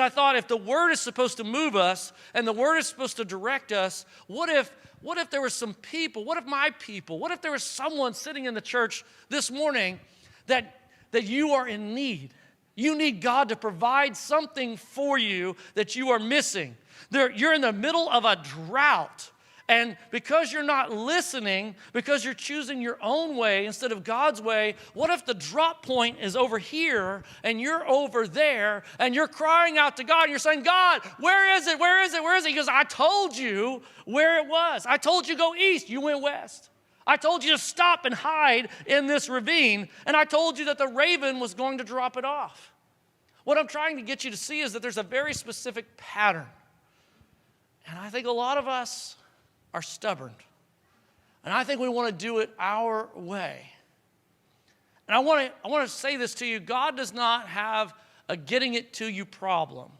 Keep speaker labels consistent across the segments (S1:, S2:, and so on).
S1: I thought if the Word is supposed to move us and the Word is supposed to direct us, what if there were some people, what if there was someone sitting in the church this morning that you are in need? You need God to provide something for you that you are missing. You're in the middle of a drought. And because you're not listening, because you're choosing your own way instead of God's way, what if the drop point is over here and you're over there and you're crying out to God and you're saying, God, where is it? Where is it? Where is it? He goes, I told you where it was. I told you go east. You went west. I told you to stop and hide in this ravine. And I told you that the raven was going to drop it off. What I'm trying to get you to see is that there's a very specific pattern. And I think a lot of us are stubborn. And I think we want to do it our way. And I want to say this to you. God does not have a getting it to you problem.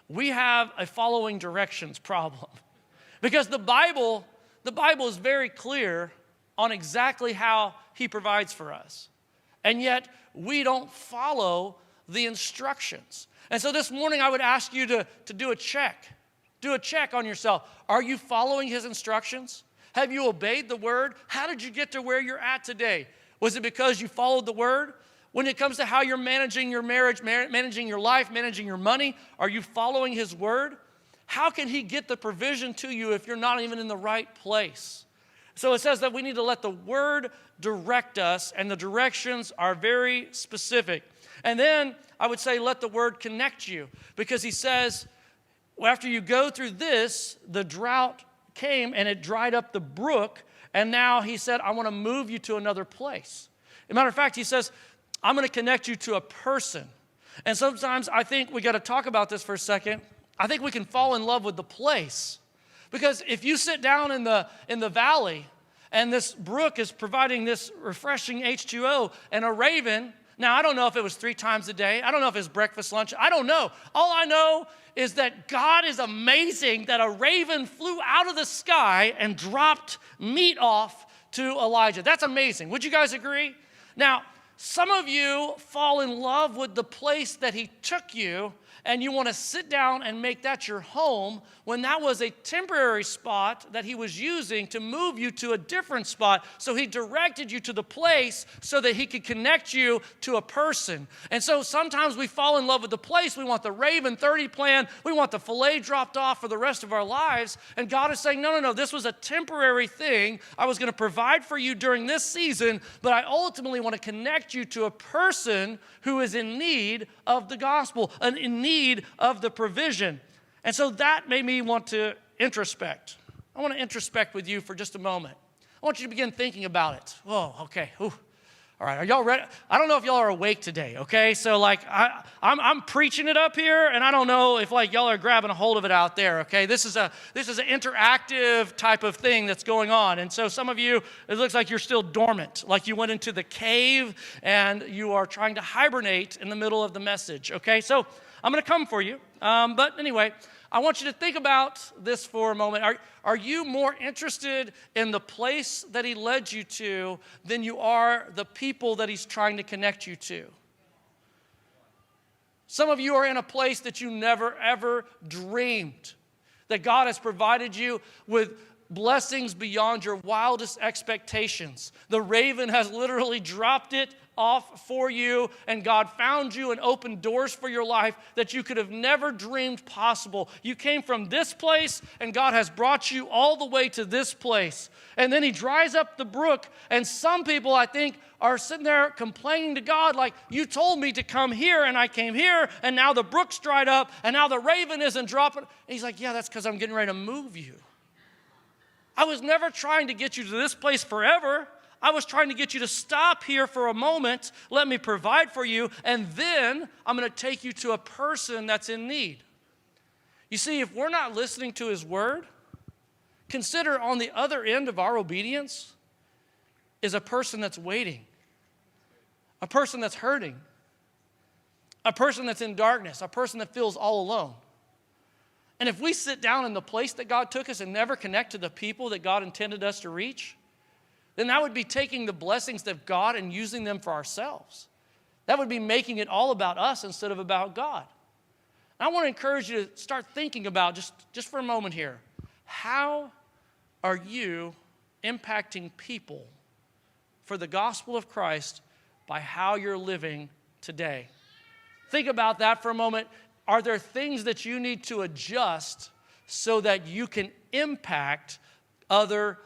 S1: We have a following directions problem. Because the Bible is very clear on exactly how he provides for us. And yet we don't follow the instructions. And so this morning I would ask you to do a check. Do a check on yourself. Are you following his instructions? Have you obeyed the word? How did you get to where you're at today? Was it because you followed the word? When it comes to how you're managing your marriage, managing your life, managing your money, are you following his word? How can he get the provision to you if you're not even in the right place? So it says that we need to let the word direct us, and the directions are very specific. And then I would say let the word connect you, because he says, after you go through this, the drought came and it dried up the brook, and now he said, I want to move you to another place. As a matter of fact, he says, I'm going to connect you to a person. And sometimes I think we got to talk about this for a second. I think we can fall in love with the place. Because if you sit down in the valley and this brook is providing this refreshing H2O, and a raven, now I don't know if it was 3 times a day. I don't know if it's breakfast, lunch. I don't know. All I know is that God is amazing that a raven flew out of the sky and dropped meat off to Elijah. That's amazing. Would you guys agree? Now, some of you fall in love with the place that he took you, and you want to sit down and make that your home when that was a temporary spot that he was using to move you to a different spot. So he directed you to the place so that he could connect you to a person. And so sometimes we fall in love with the place. We want the Raven 30 plan. We want the filet dropped off for the rest of our lives. And God is saying, no, this was a temporary thing. I was going to provide for you during this season, but I ultimately want to connect you to a person who is in need of the gospel and in need of the provision. And so that made me want to introspect. I want to introspect with you for just a moment. I want you to begin thinking about it. Oh, okay. Ooh. All right, are y'all ready? I don't know if y'all are awake today, okay? So like I'm preaching it up here, and I don't know if like y'all are grabbing a hold of it out there, okay? This is an interactive type of thing that's going on. And so some of you, it looks like you're still dormant, like you went into the cave and you are trying to hibernate in the middle of the message, okay? So I'm going to come for you. But anyway, I want you to think about this for a moment. Are you more interested in the place that he led you to than you are the people that he's trying to connect you to? Some of you are in a place that you never, ever dreamed, that God has provided you with blessings beyond your wildest expectations. The raven has literally dropped it off for you, and God found you and opened doors for your life that you could have never dreamed possible. You came from this place, and God has brought you all the way to this place. And then he dries up the brook, and some people, I think, are sitting there complaining to God like, you told me to come here, and I came here, and now the brook's dried up, and now the raven isn't dropping. And he's like, yeah, that's because I'm getting ready to move you. I was never trying to get you to this place forever. I was trying to get you to stop here for a moment, let me provide for you, and then I'm going to take you to a person that's in need. You see, if we're not listening to his word, consider on the other end of our obedience is a person that's waiting, a person that's hurting, a person that's in darkness, a person that feels all alone. And if we sit down in the place that God took us and never connect to the people that God intended us to reach, then that would be taking the blessings of God and using them for ourselves. That would be making it all about us instead of about God. I want to encourage you to start thinking about, just for a moment here, how are you impacting people for the gospel of Christ by how you're living today? Think about that for a moment. Are there things that you need to adjust so that you can impact other